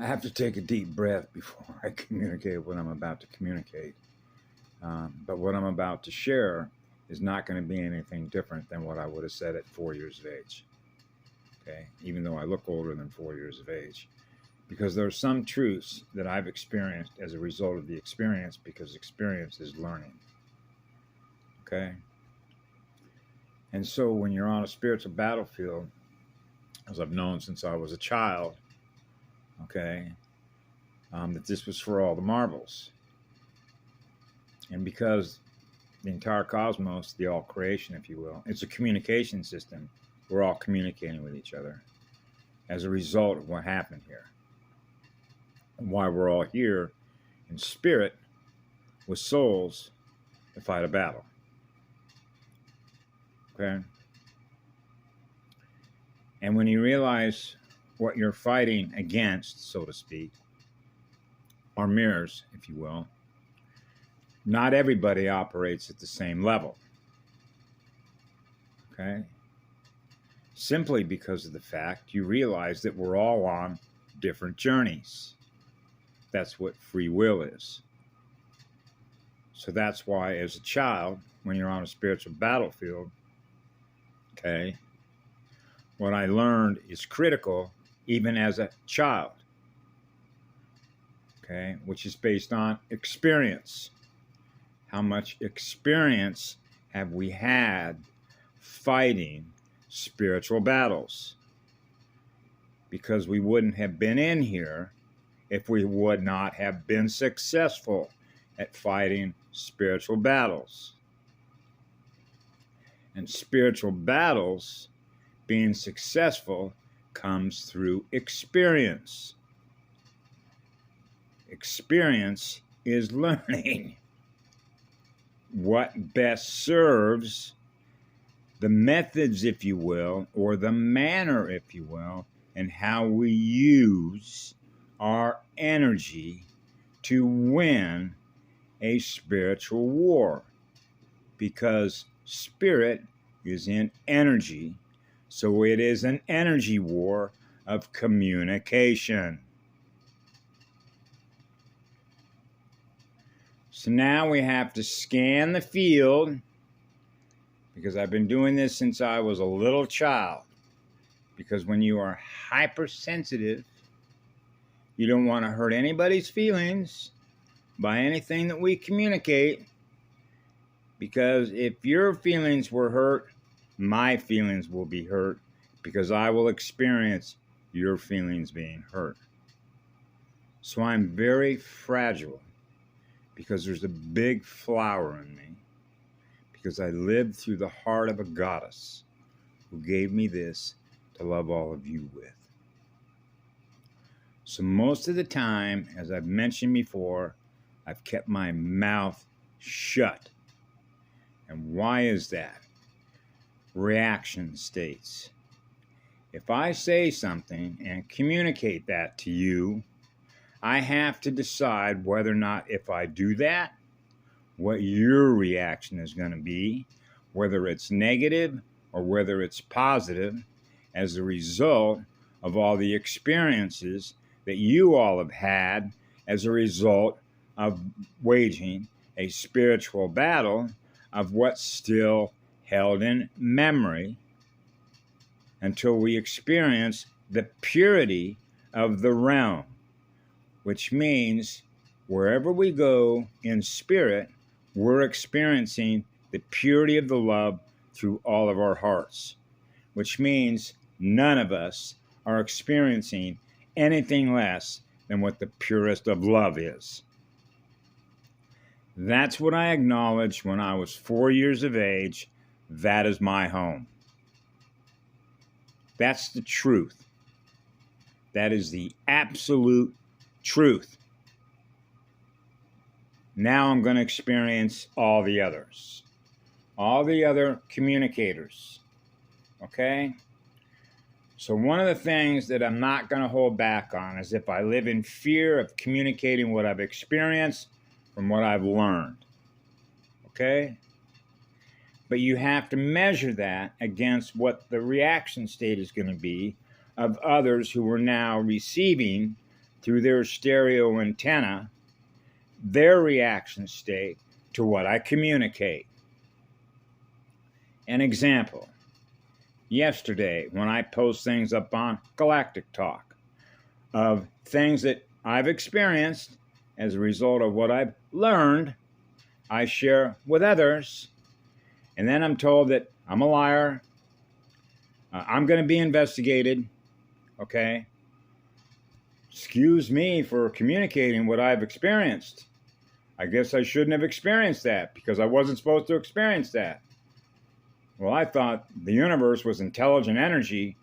I have to take a deep breath before I communicate what I'm about to communicate. But what I'm about to share is not going to be anything different than what I would have said at 4 years of age. Okay, even though I look older than 4 years of age, because there are some truths that I've experienced as a result of the experience, because experience is learning. Okay, and so when you're on a spiritual battlefield, as I've known since I was a child, okay, that this was for all the marbles. And because the entire cosmos, the all creation, if you will, it's a communication system. We're all communicating with each other as a result of what happened here. And why we're all here in spirit with souls to fight a battle. Okay? And when you realize what you're fighting against, so to speak, are mirrors, if you will, not everybody operates at the same level. Okay? Simply because of the fact you realize that we're all on different journeys. That's what free will is. So that's why, as a child, when you're on a spiritual battlefield, okay, what I learned is critical even as a child, okay, which is based on experience. How much experience have we had fighting spiritual battles? Because we wouldn't have been in here if we would not have been successful at fighting spiritual battles. And spiritual battles, being successful, comes through experience. Experience is learning what best serves the methods, if you will, or the manner, if you will, and how we use our energy to win a spiritual war. Because spirit is in energy, so it is an energy war of communication. So now we have to scan the field, because I've been doing this since I was a little child. Because when you are hypersensitive, you don't want to hurt anybody's feelings by anything that we communicate. Because if your feelings were hurt, my feelings will be hurt, because I will experience your feelings being hurt. So I'm very fragile, because there's a big flower in me, because I lived through the heart of a goddess who gave me this to love all of you with. So most of the time, as I've mentioned before, I've kept my mouth shut. And why is that? Reaction states. If I say something and communicate that to you, I have to decide whether or not, if I do that, what your reaction is going to be, whether it's negative or whether it's positive, as a result of all the experiences that you all have had as a result of waging a spiritual battle of what's still held in memory, until we experience the purity of the realm, which means wherever we go in spirit, we're experiencing the purity of the love through all of our hearts, which means none of us are experiencing anything less than what the purest of love is. That's what I acknowledged when I was 4 years of age. That is my home. That's the truth. That is the absolute truth. Now I'm going to experience all the others. All the other communicators. Okay? So one of the things that I'm not going to hold back on is if I live in fear of communicating what I've experienced from what I've learned. Okay? But you have to measure that against what the reaction state is going to be of others who are now receiving through their stereo antenna their reaction state to what I communicate. An example, yesterday when I post things up on Galactic Talk of things that I've experienced as a result of what I've learned, I share with others, and then I'm told that I'm a liar, I'm going to be investigated, okay? Excuse me for communicating what I've experienced. I guess I shouldn't have experienced that because I wasn't supposed to experience that. Well, I thought the universe was intelligent energy,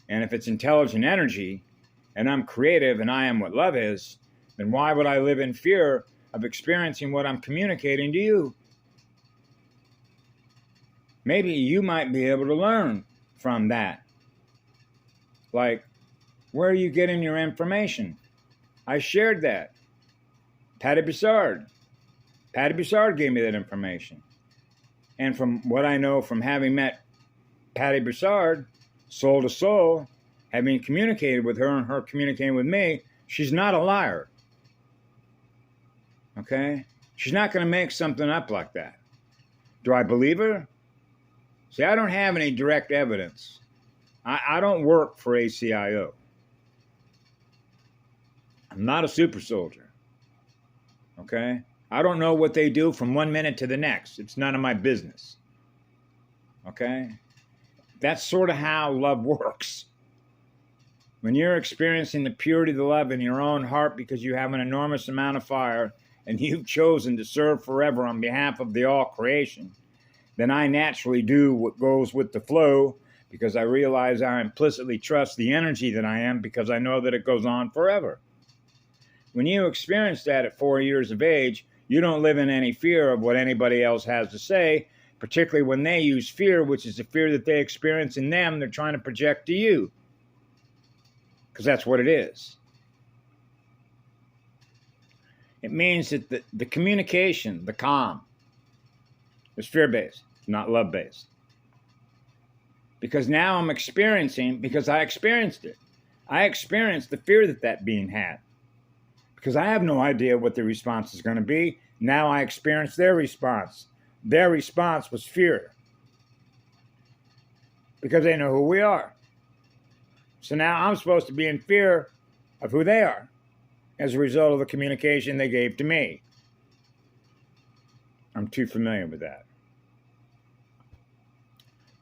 and if it's intelligent energy, and I'm creative and I am what love is, then why would I live in fear of experiencing what I'm communicating to you? Maybe you might be able to learn from that. Like, where are you getting your information? I shared that. Patty Broussard. Patty Broussard gave me that information. And from what I know from having met Patty Broussard, soul to soul, having communicated with her and her communicating with me, she's not a liar. Okay? She's not going to make something up like that. Do I believe her? See, I don't have any direct evidence. I don't work for ACIO. I'm not a super soldier. Okay? I don't know what they do from 1 minute to the next. It's none of my business. Okay? That's sort of how love works. When you're experiencing the purity of the love in your own heart because you have an enormous amount of fire and you've chosen to serve forever on behalf of the all creation, then I naturally do what goes with the flow because I realize I implicitly trust the energy that I am because I know that it goes on forever. When you experience that at 4 years of age, you don't live in any fear of what anybody else has to say, particularly when they use fear, which is the fear that they experience in them, they're trying to project to you. Because that's what it is. It means that the communication, the calm, is fear-based, not love-based. Because now I'm experiencing, because I experienced it. I experienced the fear that being had. Because I have no idea what the response is going to be. Now I experience their response. Their response was fear. Because they know who we are. So now I'm supposed to be in fear of who they are as a result of the communication they gave to me. I'm too familiar with that.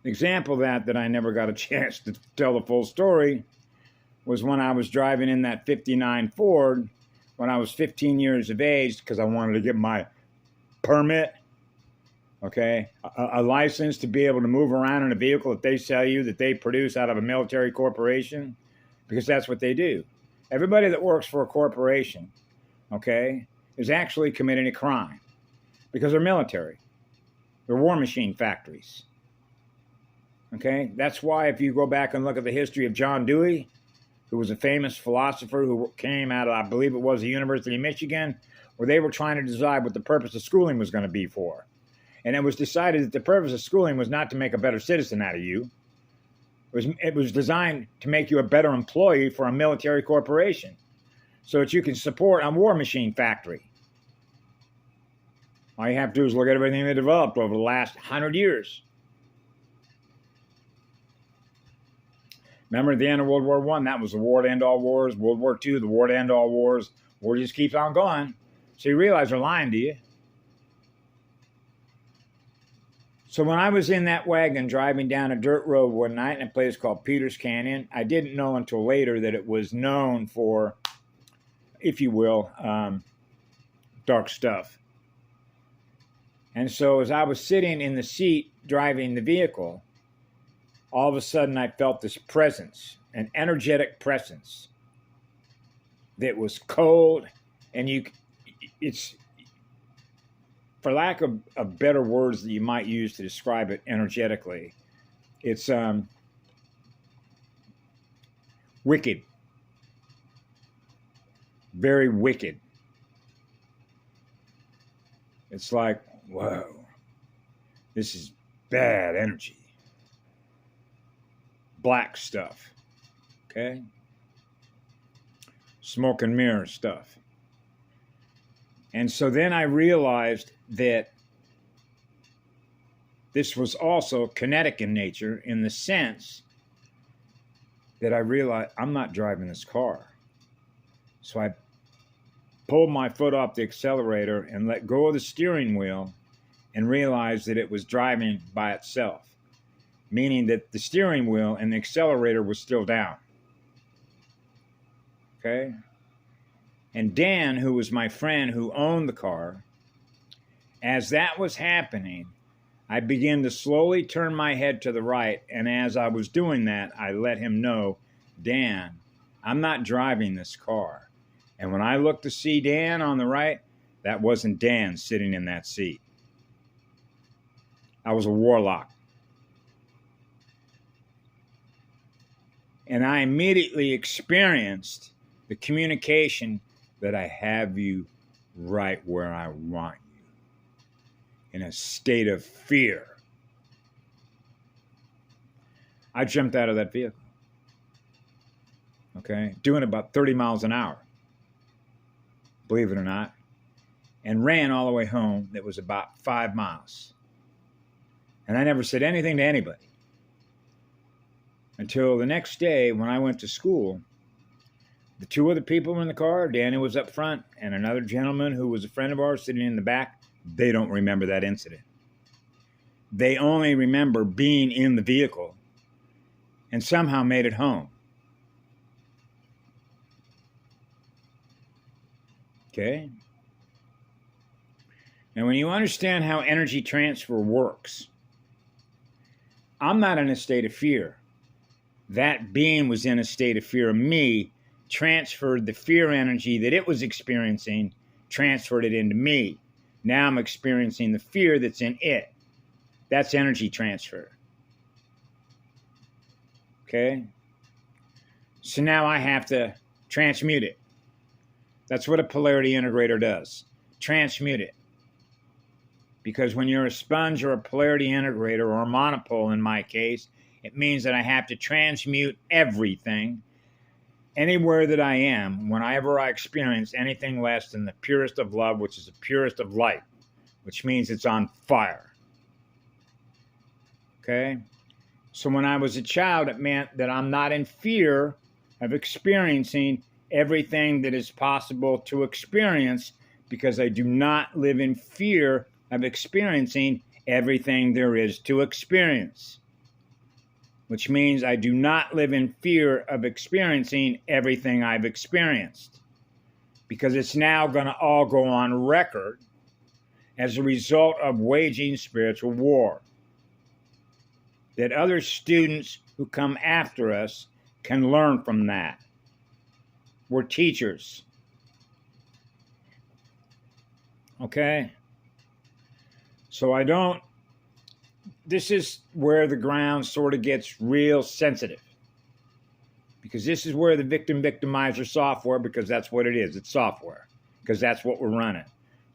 An example of that I never got a chance to tell the full story was when I was driving in that 59 Ford when I was 15 years of age because I wanted to get my permit, okay, a license to be able to move around in a vehicle that they sell you, that they produce out of a military corporation, because that's what they do. Everybody that works for a corporation, okay, is actually committing a crime because they're military. They're war machine factories. Okay, that's why if you go back and look at the history of John Dewey, who was a famous philosopher who came out of, I believe it was the University of Michigan, where they were trying to decide what the purpose of schooling was going to be for. And it was decided that the purpose of schooling was not to make a better citizen out of you. It was designed to make you a better employee for a military corporation so that you can support a war machine factory. All you have to do is look at everything they developed over the last 100 years. Remember at the end of World War I, that was the war to end all wars. World War II, the war to end all wars. War just keeps on going. So you realize they're lying to you. So when I was in that wagon driving down a dirt road one night in a place called Peters Canyon, I didn't know until later that it was known for, if you will, dark stuff. And so as I was sitting in the seat driving the vehicle, all of a sudden I felt this presence, an energetic presence that was cold, and it's, for lack of better words that you might use to describe it energetically, it's wicked, very wicked. It's like, whoa, this is bad energy. Black stuff, okay? smoke and mirror stuff. And so then I realized that this was also kinetic in nature, in the sense that I realized I'm not driving this car. So I pulled my foot off the accelerator and let go of the steering wheel and realized that it was driving by itself, meaning that the steering wheel and the accelerator was still down. Okay? And Dan, who was my friend who owned the car, as that was happening, I began to slowly turn my head to the right. And as I was doing that, I let him know, Dan, I'm not driving this car. And when I looked to see Dan on the right, that wasn't Dan sitting in that seat. I was a warlock. And I immediately experienced the communication that I have you right where I want you, in a state of fear. I jumped out of that vehicle, okay, doing about 30 miles an hour, believe it or not, and ran all the way home. That was about 5 miles. And I never said anything to anybody until the next day when I went to school. The two other people in the car, Danny was up front, and another gentleman who was a friend of ours sitting in the back, they don't remember that incident. They only remember being in the vehicle and somehow made it home. Okay? Now, when you understand how energy transfer works, I'm not in a state of fear. That being was in a state of fear of me, transferred the fear energy that it was experiencing, transferred it into me. Now I'm experiencing the fear that's in it. That's energy transfer. Okay? So now I have to transmute it. That's what a polarity integrator does. Transmute it. Because when you're a sponge or a polarity integrator, or a monopole in my case, it means that I have to transmute everything anywhere that I am, whenever I experience anything less than the purest of love, which is the purest of light, which means it's on fire. Okay? So when I was a child, it meant that I'm not in fear of experiencing everything that is possible to experience, because I do not live in fear of experiencing everything there is to experience. Which means I do not live in fear of experiencing everything I've experienced, because it's now going to all go on record as a result of waging spiritual war. That other students who come after us can learn from that. We're teachers. Okay? So this is where the ground sort of gets real sensitive. Because this is where the victim-victimizer software, because that's what it is, it's software. Because that's what we're running.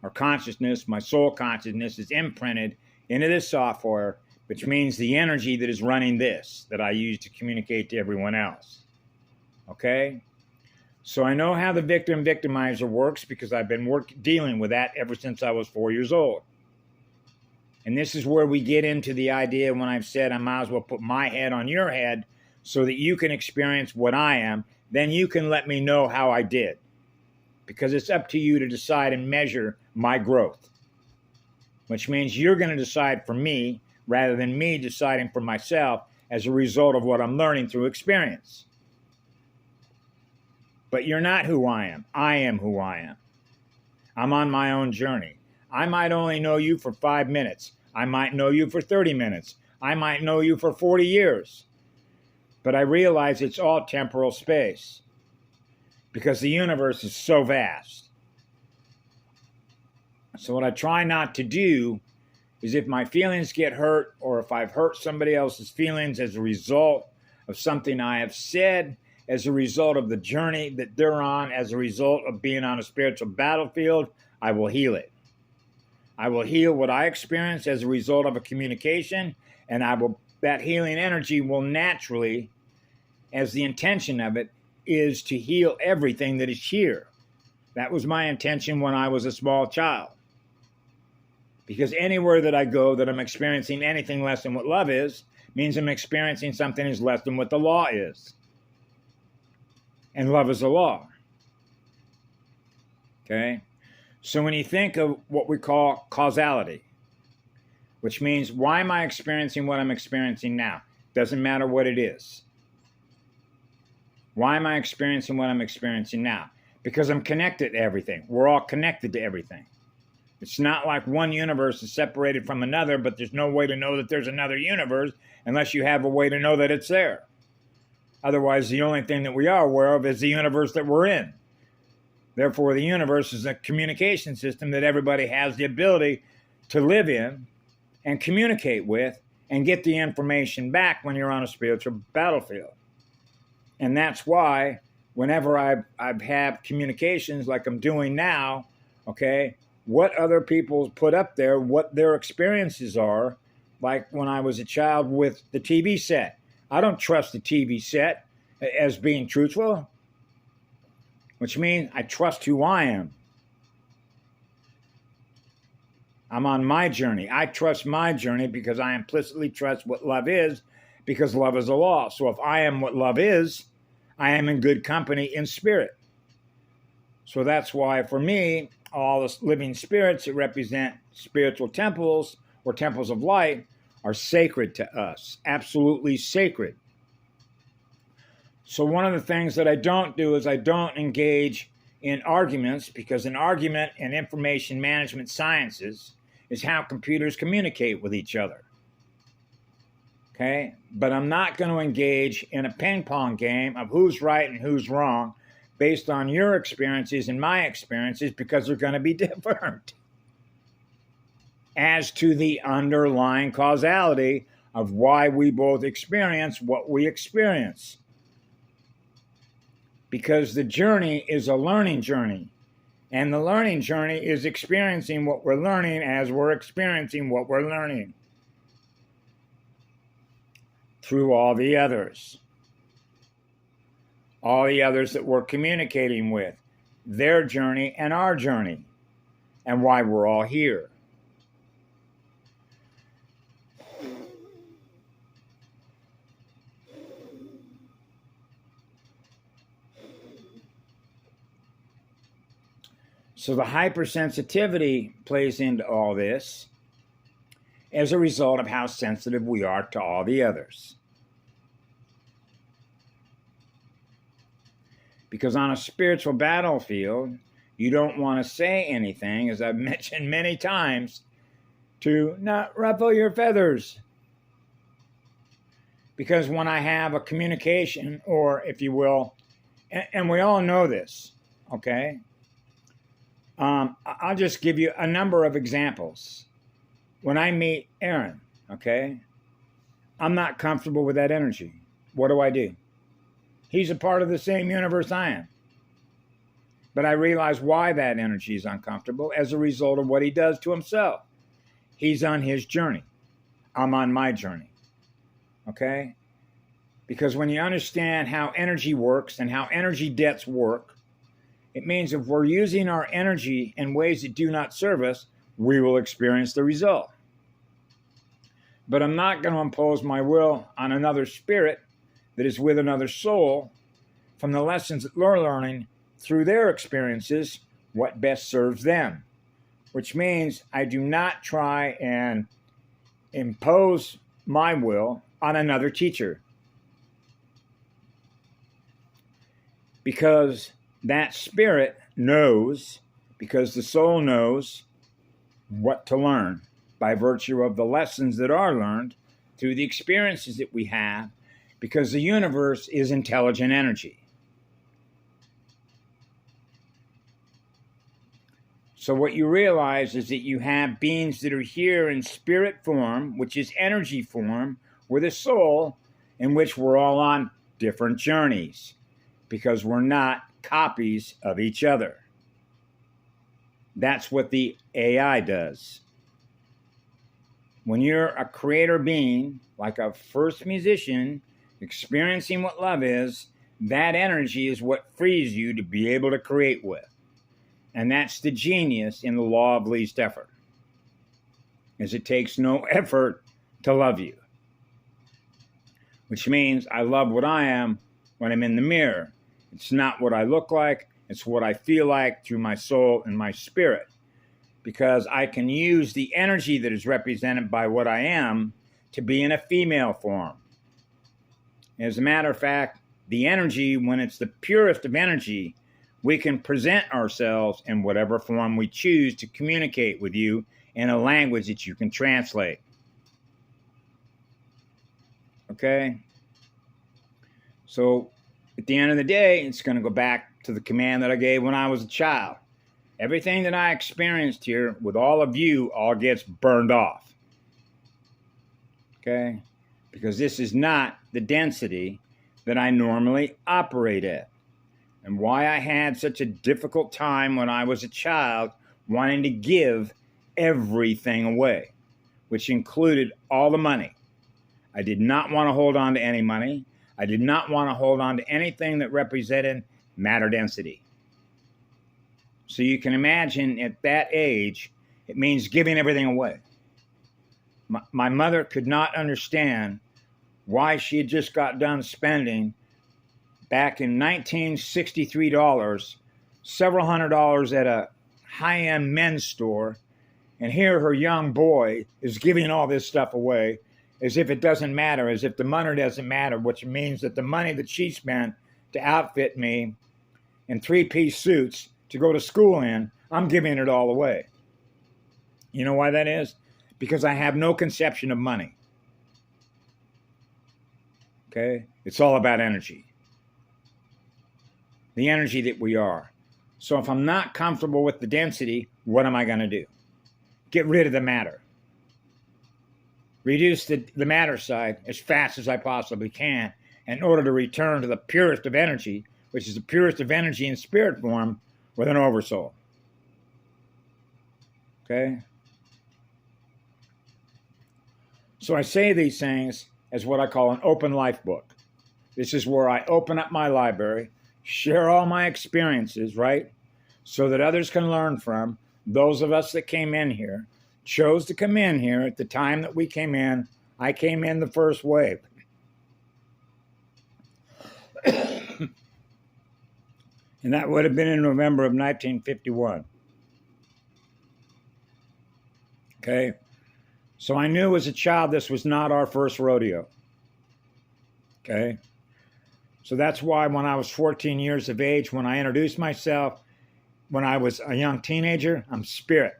Our consciousness, my soul consciousness, is imprinted into this software, which means the energy that is running this, that I use to communicate to everyone else. Okay? So I know how the victim-victimizer works, because I've been dealing with that ever since I was 4 years old. And this is where we get into the idea when I've said I might as well put my head on your head so that you can experience what I am. Then you can let me know how I did. Because it's up to you to decide and measure my growth. Which means you're going to decide for me rather than me deciding for myself as a result of what I'm learning through experience. But you're not who I am. I am who I am. I'm on my own journey. I might only know you for 5 minutes. I might know you for 30 minutes. I might know you for 40 years. But I realize it's all temporal space, because the universe is so vast. So what I try not to do is, if my feelings get hurt, or if I've hurt somebody else's feelings as a result of something I have said, as a result of the journey that they're on, as a result of being on a spiritual battlefield, I will heal it. I will heal what I experience as a result of a communication, and that healing energy will naturally, as the intention of it, is to heal everything that is here. That was my intention when I was a small child. Because anywhere that I go that I'm experiencing anything less than what love is, means I'm experiencing something is less than what the law is. And love is the law. Okay? So when you think of what we call causality, which means why am I experiencing what I'm experiencing now? Doesn't matter what it is. Why am I experiencing what I'm experiencing now? Because I'm connected to everything. We're all connected to everything. It's not like one universe is separated from another, but there's no way to know that there's another universe unless you have a way to know that it's there. Otherwise, the only thing that we are aware of is the universe that we're in. Therefore, the universe is a communication system that everybody has the ability to live in and communicate with and get the information back when you're on a spiritual battlefield. And that's why whenever I've had communications like I'm doing now, okay, what other people put up there, what their experiences are, like when I was a child with the TV set. I don't trust the TV set as being truthful, which means I trust who I am. I'm on my journey. I trust my journey because I implicitly trust what love is, because love is a law. So if I am what love is, I am in good company in spirit. So that's why for me, all the living spirits that represent spiritual temples or temples of light are sacred to us, absolutely sacred. So one of the things that I don't do is I don't engage in arguments, because an argument in information management sciences is how computers communicate with each other. Okay? But I'm not going to engage in a ping pong game of who's right and who's wrong based on your experiences and my experiences, because they're going to be different as to the underlying causality of why we both experience what we experience. Because the journey is a learning journey, and the learning journey is experiencing what we're learning as we're experiencing what we're learning through all the others. All the others that we're communicating with, their journey and our journey, and why we're all here. So the hypersensitivity plays into all this as a result of how sensitive we are to all the others. Because on a spiritual battlefield, you don't want to say anything, as I've mentioned many times, to not ruffle your feathers. Because when I have a communication, or if you will, and we all know this, okay? I'll just give you a number of examples. When I meet Aaron, okay, I'm not comfortable with that energy. What do? He's a part of the same universe I am. But I realize why that energy is uncomfortable as a result of what he does to himself. He's on his journey. I'm on my journey. Okay? Because when you understand how energy works and how energy debts work, it means if we're using our energy in ways that do not serve us, we will experience the result. But I'm not going to impose my will on another spirit that is with another soul from the lessons that they're learning through their experiences, what best serves them. Which means I do not try and impose my will on another teacher. Because that spirit knows, because the soul knows what to learn by virtue of the lessons that are learned through the experiences that we have, because the universe is intelligent energy. So what you realize is that you have beings that are here in spirit form, which is energy form, with a soul, in which we're all on different journeys, because we're not copies of each other. That's what the AI does. When you're a creator being, like a first musician, experiencing what love is, that energy is what frees you to be able to create with. And that's the genius in the law of least effort, is it takes no effort to love you. Which means I love what I am when I'm in the mirror. It's not what I look like, it's what I feel like through my soul and my spirit. Because I can use the energy that is represented by what I am to be in a female form. As a matter of fact, the energy, when it's the purest of energy, we can present ourselves in whatever form we choose to communicate with you in a language that you can translate. Okay? So, at the end of the day, it's going to go back to the command that I gave when I was a child. Everything that I experienced here with all of you all gets burned off. Okay? Because this is not the density that I normally operate at. And why I had such a difficult time when I was a child wanting to give everything away, which included all the money. I did not want to hold on to any money. I did not want to hold on to anything that represented matter density. So you can imagine at that age, it means giving everything away. My mother could not understand why she had just got done spending back in $1963, several $100s at a high-end men's store, and here her young boy is giving all this stuff away as if it doesn't matter, as if the money doesn't matter, which means that the money that she spent to outfit me in three-piece suits to go to school in, I'm giving it all away. You know why that is? Because I have no conception of money. Okay? It's all about energy. The energy that we are. So if I'm not comfortable with the density, what am I going to do? Get rid of the matter. Reduce the matter side as fast as I possibly can in order to return to the purest of energy, which is the purest of energy in spirit form with an oversoul. Okay? So I say these things as what I call an open life book. This is where I open up my library, share all my experiences, right? So that others can learn from. Those of us that came in here, chose to come in here at the time that we came in. I came in the first wave. And that would have been in November of 1951. Okay? So I knew as a child this was not our first rodeo. Okay? So that's why when I was 14 years of age, when I introduced myself, when I was a young teenager, I'm spirit.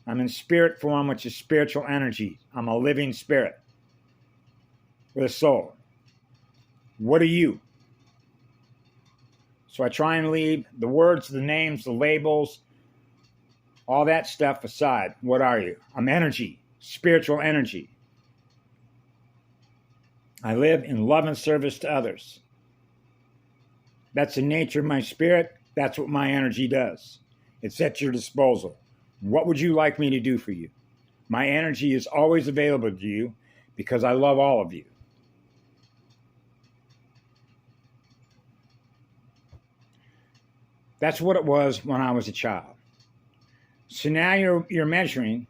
I'm in spirit form, which is spiritual energy. I'm a living spirit with a soul. What are you? So I try and leave the words, the names, the labels, all that stuff aside. What are you? I'm energy, spiritual energy. I live in love and service to others. That's the nature of my spirit. That's what my energy does. It's at your disposal. What would you like me to do for you? My energy is always available to you because I love all of you. That's what it was when I was a child. So now you're measuring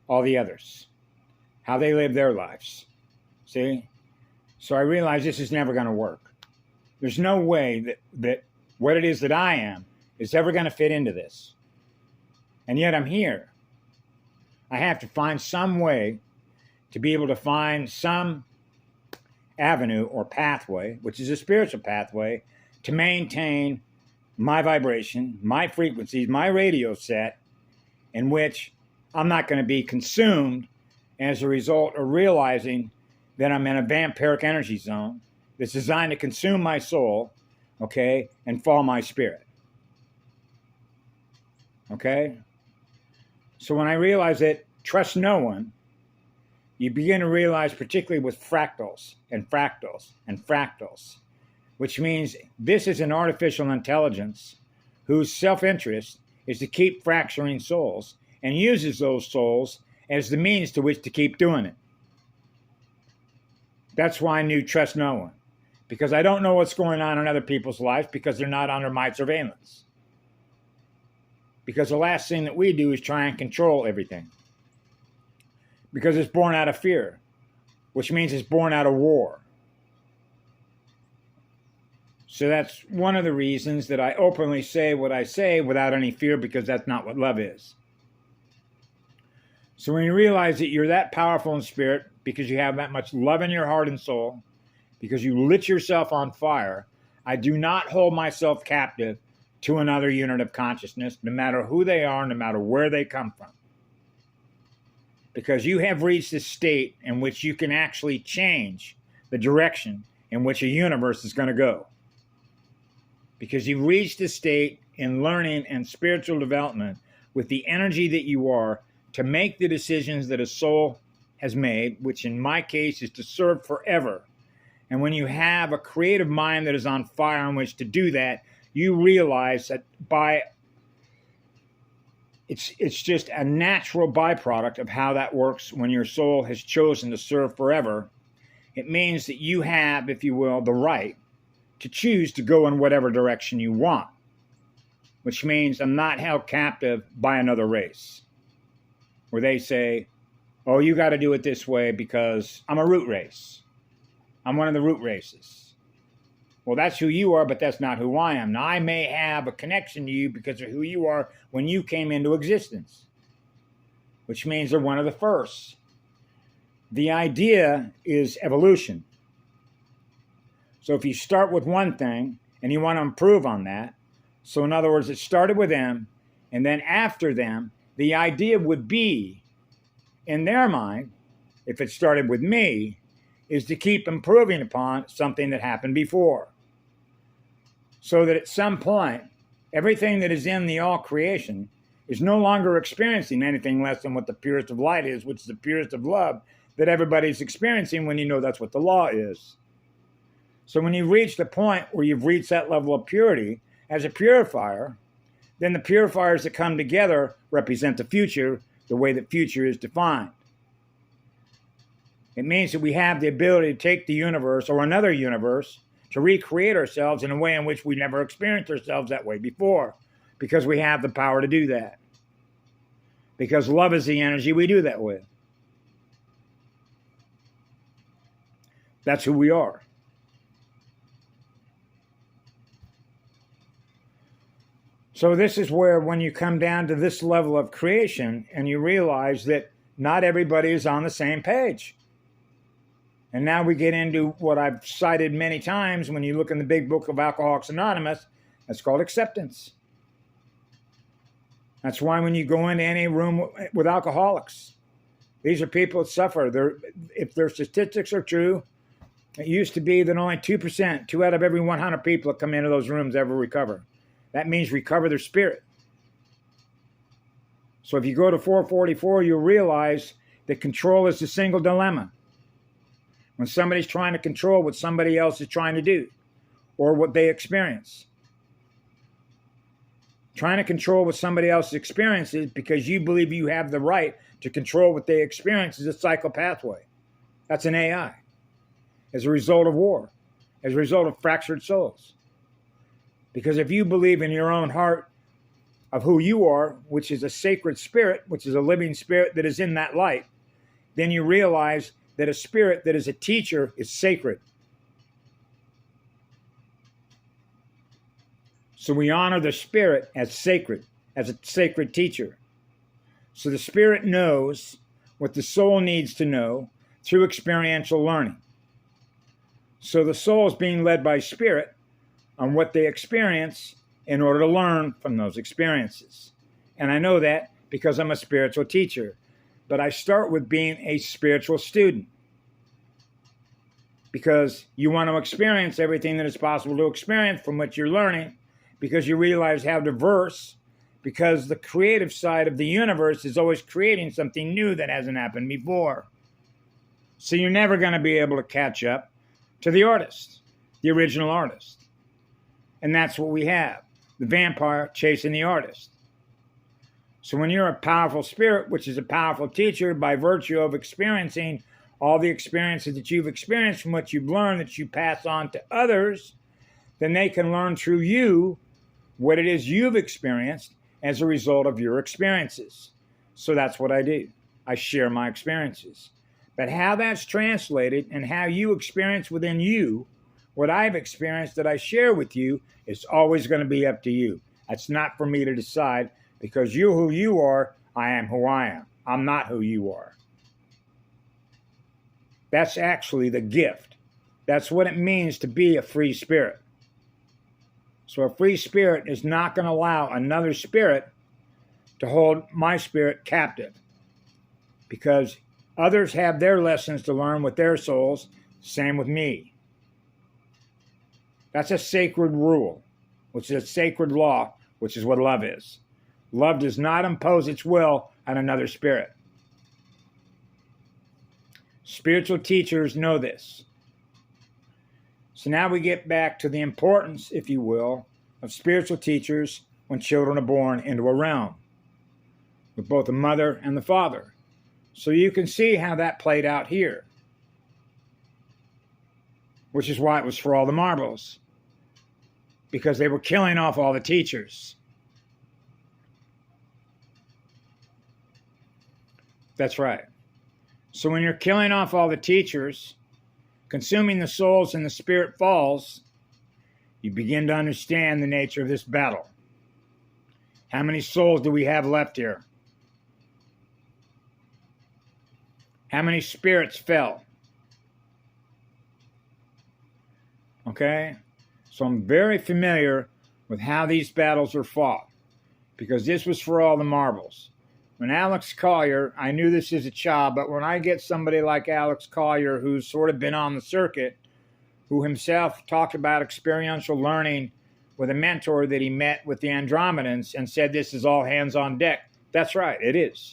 all the others, how they live their lives. See? So I realize this is never going to work. There's no way that what it is that I am is ever going to fit into this. And yet I'm here. I have to find some way to be able to find some avenue or pathway, which is a spiritual pathway, to maintain my vibration, my frequencies, my radio set, in which I'm not going to be consumed as a result of realizing that I'm in a vampiric energy zone that's designed to consume my soul, okay, and fall my spirit. Okay? So when I realize that trust no one, you begin to realize, particularly with fractals and fractals and fractals, which means this is an artificial intelligence whose self-interest is to keep fracturing souls and uses those souls as the means to which to keep doing it. That's why I knew trust no one. because I don't know what's going on in other people's lives because they're not under my surveillance. Because the last thing that we do is try and control everything. Because it's born out of fear, which means it's born out of war. So that's one of the reasons that I openly say what I say without any fear, because that's not what love is. So when you realize that you're that powerful in spirit, because you have that much love in your heart and soul, because you lit yourself on fire, I do not hold myself captive to another unit of consciousness, no matter who they are, no matter where they come from. Because you have reached a state in which you can actually change the direction in which a universe is going to go. Because you've reached a state in learning and spiritual development with the energy that you are to make the decisions that a soul has made, which in my case is to serve forever. And when you have a creative mind that is on fire in which to do that, you realize that it's just a natural byproduct of how that works when your soul has chosen to serve forever. It means that you have, if you will, the right to choose to go in whatever direction you want, which means I'm not held captive by another race where they say, oh, you got to do it this way because I'm a root race. I'm one of the root races. Well, that's who you are, but that's not who I am. Now, I may have a connection to you because of who you are when you came into existence, which means they're one of the first. The idea is evolution. So if you start with one thing and you want to improve on that, so in other words, it started with them, and then after them, the idea would be, in their mind, if it started with me, is to keep improving upon something that happened before. So that at some point, everything that is in the all creation is no longer experiencing anything less than what the purest of light is, which is the purest of love that everybody's experiencing when you know that's what the law is. So when you reach the point where you've reached that level of purity as a purifier, then the purifiers that come together represent the future, the way that future is defined. It means that we have the ability to take the universe or another universe to recreate ourselves in a way in which we never experienced ourselves that way before, because we have the power to do that. Because love is the energy we do that with. That's who we are. So this is where, when you come down to this level of creation and you realize that not everybody is on the same page. And now we get into what I've cited many times when you look in the big book of Alcoholics Anonymous. It's called acceptance. That's why when you go into any room with alcoholics, these are people that suffer. If their statistics are true, it used to be that only 2%, 2 out of every 100 people that come into those rooms ever recover. That means recover their spirit. So if you go to 444, you'll realize that control is the single dilemma. When somebody's trying to control what somebody else is trying to do or what they experience. Trying to control what somebody else experiences because you believe you have the right to control what they experience is a psychopathway. That's an AI. As a result of war. As a result of fractured souls. Because if you believe in your own heart of who you are, which is a sacred spirit, which is a living spirit that is in that light, then you realize that a spirit that is a teacher is sacred. So we honor the spirit as sacred, as a sacred teacher. So the spirit knows what the soul needs to know through experiential learning. So the soul is being led by spirit on what they experience in order to learn from those experiences. And I know that because I'm a spiritual teacher. But I start with being a spiritual student. Because you want to experience everything that is possible to experience from what you're learning, because you realize how diverse, because the creative side of the universe is always creating something new that hasn't happened before. So you're never going to be able to catch up to the artist, the original artist. And that's what we have, the vampire chasing the artist. So when you're a powerful spirit, which is a powerful teacher by virtue of experiencing all the experiences that you've experienced from what you've learned that you pass on to others, then they can learn through you what it is you've experienced as a result of your experiences. So that's what I do. I share my experiences. But how that's translated and how you experience within you what I've experienced that I share with you is always going to be up to you. That's not for me to decide, because you're who you are, I am who I am. I'm not who you are. That's actually the gift. That's what it means to be a free spirit. So a free spirit is not going to allow another spirit to hold my spirit captive, because others have their lessons to learn with their souls, same with me. That's a sacred rule, which is a sacred law, which is what love is. Love does not impose its will on another spirit. Spiritual teachers know this. So now we get back to the importance, if you will, of spiritual teachers when children are born into a realm with both the mother and the father. So you can see how that played out here, which is why it was for all the marbles, because they were killing off all the teachers. That's right. So when you're killing off all the teachers, consuming the souls and the spirit falls, you begin to understand the nature of this battle. How many souls do we have left here? How many spirits fell? Okay? So I'm very familiar with how these battles are fought, because this was for all the marbles. When Alex Collier, I knew this as a child, but when I get somebody like Alex Collier, who's sort of been on the circuit, who himself talked about experiential learning with a mentor that he met with the Andromedans and said this is all hands on deck. That's right, it is.